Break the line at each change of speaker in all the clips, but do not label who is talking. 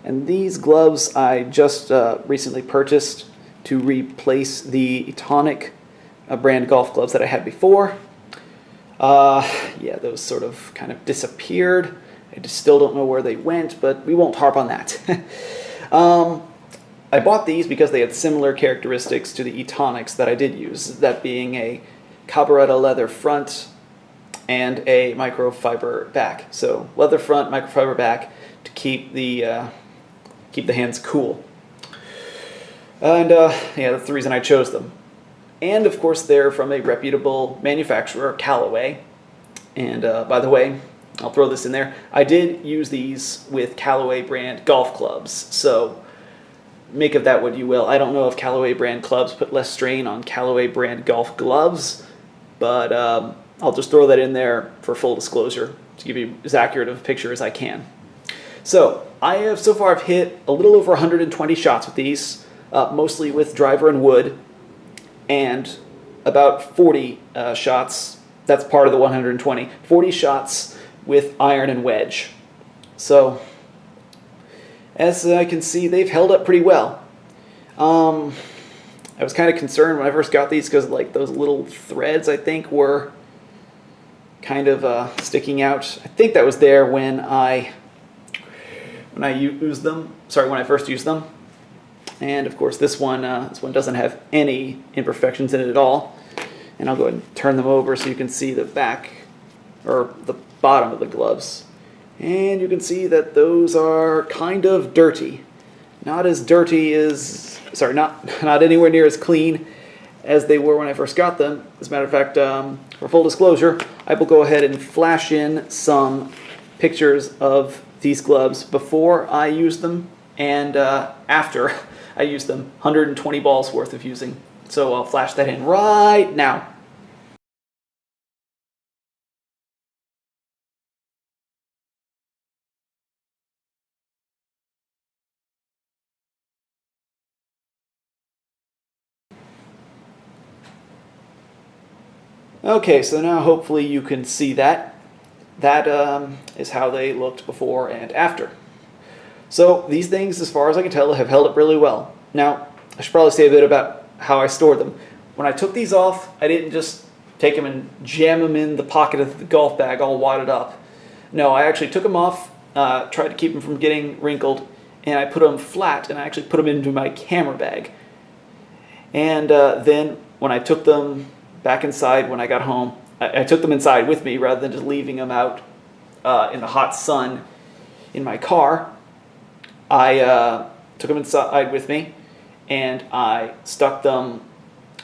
And these gloves I just recently purchased to replace the Tonic brand golf gloves that I had before. Yeah, those sort of kind of disappeared. I just still don't know where they went, but we won't harp on that. I bought these because they had similar characteristics to the E-Tonics that I did use, that being a carburettor leather front and a microfiber back. So leather front, microfiber back to keep the hands cool. And yeah, that's the reason I chose them. And of course, they're from a reputable manufacturer, Callaway. And by the way, I'll throw this in there. I did use these with Callaway brand golf clubs, so make of that what you will. I don't know if Callaway brand clubs put less strain on Callaway brand golf gloves, but I'll just throw that in there for full disclosure to give you as accurate of a picture as I can. So I have so far I've hit a little over 120 shots with these, mostly with driver and wood, and about 40 shots. That's part of the 120. 40 shots with iron and wedge. So as I can see, they've held up pretty well. I was kind of concerned when I first got these because like those little threads I think were kind of sticking out. I think that was there when I used them. Sorry, when I first used them. And of course, this one doesn't have any imperfections in it at all. And I'll go ahead and turn them over so you can see the back or the bottom of the gloves. And you can see that those are kind of dirty. Not as dirty as, sorry, not anywhere near as clean as they were when I first got them. As a matter of fact, for full disclosure, I will go ahead and flash in some pictures of these gloves before I use them and after I use them. 120 balls worth of using. So I'll flash that in right now. Okay, so now hopefully you can see that. That is how they looked before and after. So these things, as far as I can tell, have held up really well. Now, I should probably say a bit about how I stored them. When I took these off, I didn't just take them and jam them in the pocket of the golf bag all wadded up. No, I actually took them off, tried to keep them from getting wrinkled, and I put them flat, and I actually put them into my camera bag. And then when I took them back inside when I got home, I took them inside with me rather than just leaving them out in the hot sun in my car. I took them inside with me and I stuck them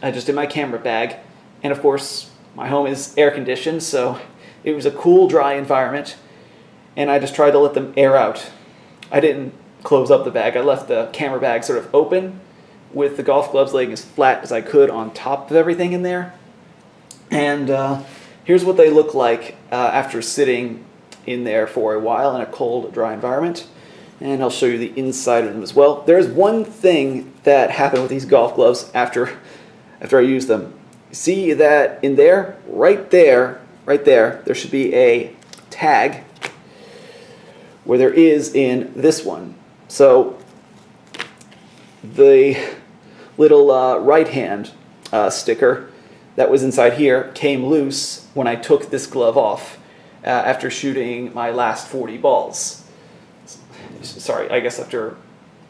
just in my camera bag. And of course, my home is air conditioned, so it was a cool, dry environment. And I just tried to let them air out. I didn't close up the bag. I left the camera bag sort of open with the golf gloves laying as flat as I could on top of everything in there. And here's what they look like after sitting in there for a while in a cold, dry environment. And I'll show you the inside of them as well. There's one thing that happened with these golf gloves after I used them. See that in there, right there, there should be a tag where there is in this one. So the little right hand sticker that was inside here came loose when I took this glove off after shooting my last 40 balls. Sorry, I guess after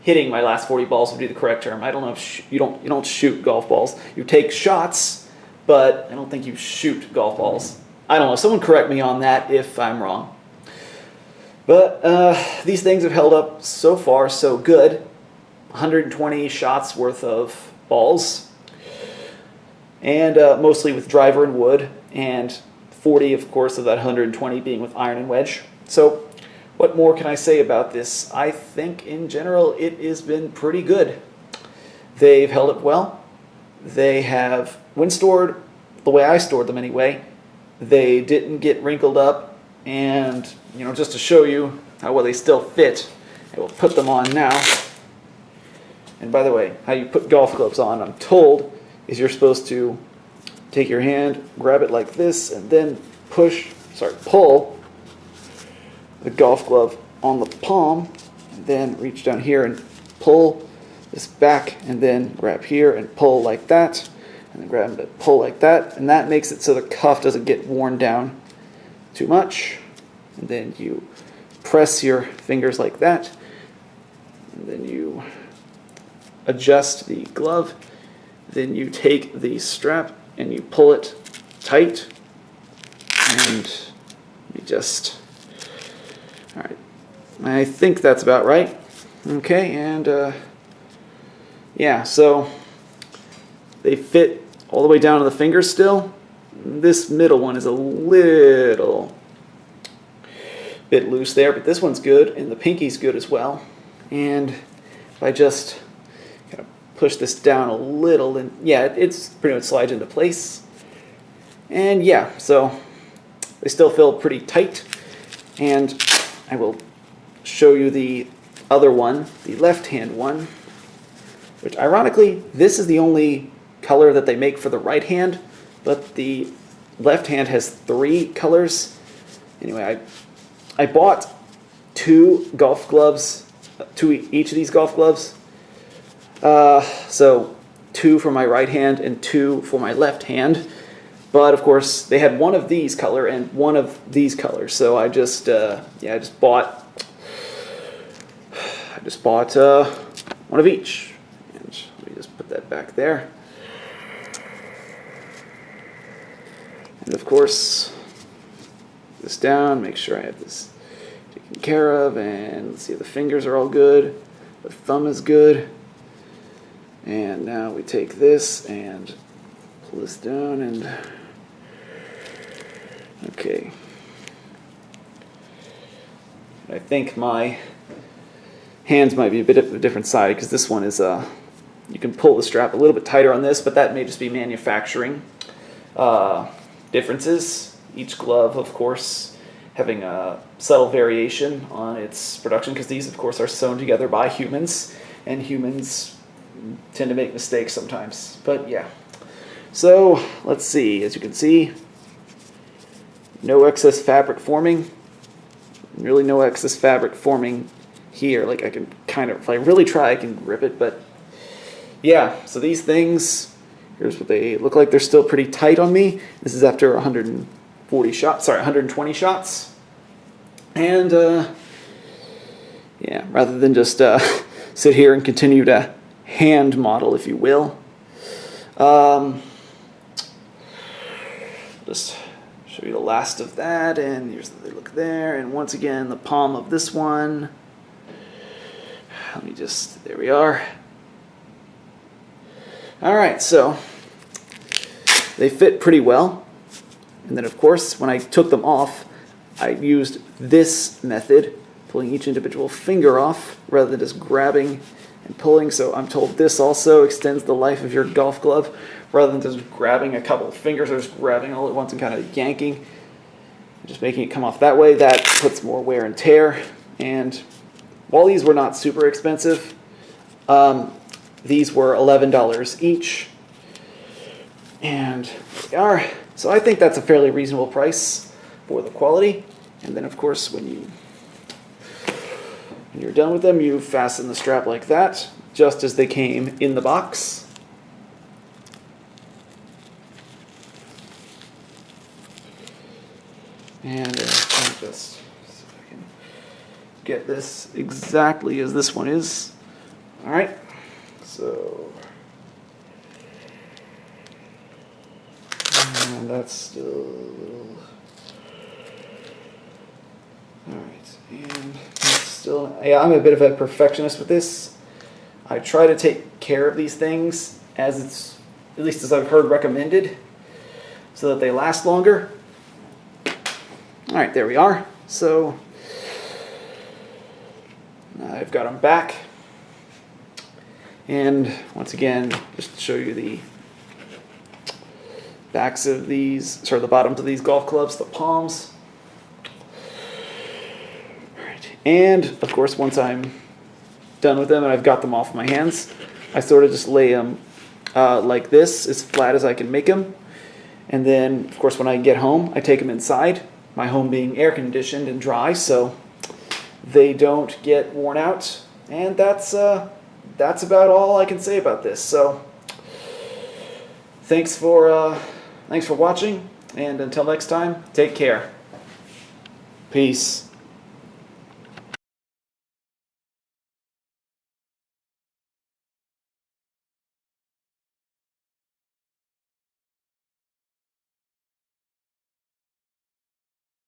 hitting my last 40 balls would be the correct term. I don't know if you don't shoot golf balls. You take shots, but I don't think you shoot golf balls. I don't know. Someone correct me on that if I'm wrong. But these things have held up so far so good. 120 shots worth of balls, and mostly with driver and wood, and 40, of course, of that 120 being with iron and wedge. So what more can I say about this? I think in general it has been pretty good. They've held up well. They have, when stored, the way I stored them anyway, they didn't get wrinkled up. And, you know, just to show you how well they still fit, I will put them on now. And by the way, how you put golf gloves on, I'm told, is you're supposed to take your hand, grab it like this, and then pull the golf glove on the palm and then reach down here and pull this back, and then grab here and pull like that, and then grab and pull like that, and that makes it so the cuff doesn't get worn down too much. And then you press your fingers like that, and then you adjust the glove. Then you take the strap and you pull it tight, and you just, all right, I think that's about right. Okay, and yeah, so they fit all the way down to the fingers still. This middle one is a little bit loose there, but this one's good, and the pinky's good as well. And if I just kind of push this down a little, and yeah, it's pretty much slides into place. And yeah, so they still feel pretty tight. And I will show you the other one, the left-hand one, which ironically, this is the only color that they make for the right hand, but the left hand has 3 colors. Anyway, I bought 2 golf gloves, 2 each of these golf gloves. So 2 for my right hand and 2 for my left hand. But of course, they had one of these color and one of these colors. So I just bought one of each. And let me just put that back there. And of course, this down, make sure I have this taken care of, and let's see if the fingers are all good, the thumb is good. And now we take this and pull this down, and okay. I think my hands might be a bit of a different side, because this one is you can pull the strap a little bit tighter on this, but that may just be manufacturing differences. Each glove, of course, having a subtle variation on its production, because these, of course, are sewn together by humans, and humans tend to make mistakes sometimes. But yeah, so let's see. As you can see, no excess fabric forming. Really no excess fabric forming here. Like, I can kind of, if I really try, I can grip it. But yeah, so these things, here's what they look like. They're still pretty tight on me. This is after 120 shots. And yeah, rather than just sit here and continue to hand model, if you will, just show you the last of that. And here's the look there. And once again, the palm of this one. Let me just, there we are. All right, so they fit pretty well. And then, of course, when I took them off, I used this method, pulling each individual finger off rather than just grabbing and pulling. So I'm told this also extends the life of your golf glove, rather than just grabbing a couple of fingers or just grabbing all at once and kind of yanking, just making it come off that way. That puts more wear and tear. And while these were not super expensive, these were $11 each. And they are. So I think that's a fairly reasonable price for the quality. And then, of course, when you're done with them, you fasten the strap like that, just as they came in the box. And I'll just see if I can get this exactly as this one is. All right, so and that's still a little. All right, and that's still. Yeah, I'm a bit of a perfectionist with this. I try to take care of these things as it's, at least as I've heard recommended, so that they last longer. All right, there we are. So I've got them back. And once again, just to show you the backs of these, sorry, the bottoms of these golf clubs, the palms. All right. And of course, once I'm done with them and I've got them off my hands, I sort of just lay them like this, as flat as I can make them. And then, of course, when I get home, I take them inside. My home being air conditioned and dry, so they don't get worn out, and that's about all I can say about this. So thanks for watching, and until next time, take care. Peace.